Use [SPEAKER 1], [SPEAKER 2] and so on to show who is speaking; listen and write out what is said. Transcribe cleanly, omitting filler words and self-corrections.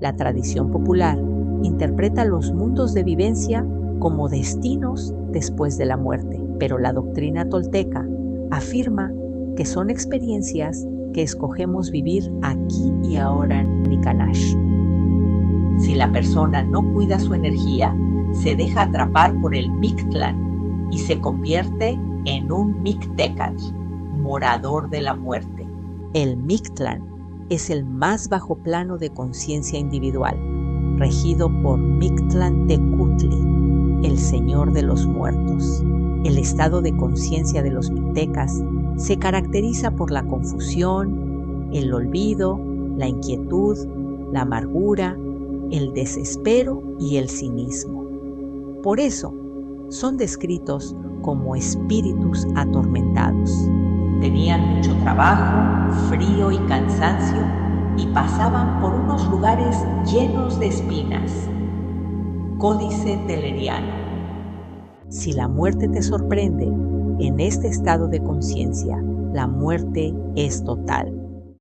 [SPEAKER 1] La tradición popular interpreta los mundos de vivencia como destinos después de la muerte, pero la doctrina tolteca afirma que son experiencias que escogemos vivir aquí y ahora en Nicanash. Si la persona no cuida su energía, se deja atrapar por el Mictlán y se convierte en un Mictecatl, morador de la muerte. El Mictlán es el más bajo plano de conciencia individual, regido por Mictlantecutli, el Señor de los Muertos. El estado de conciencia de los mixtecas se caracteriza por la confusión, el olvido, la inquietud, la amargura, el desespero y el cinismo. Por eso, son descritos como espíritus atormentados. Tenían mucho trabajo, frío y cansancio y pasaban por unos lugares llenos de espinas. Códice Telleriano. Si la muerte te sorprende en este estado de conciencia, la muerte es total.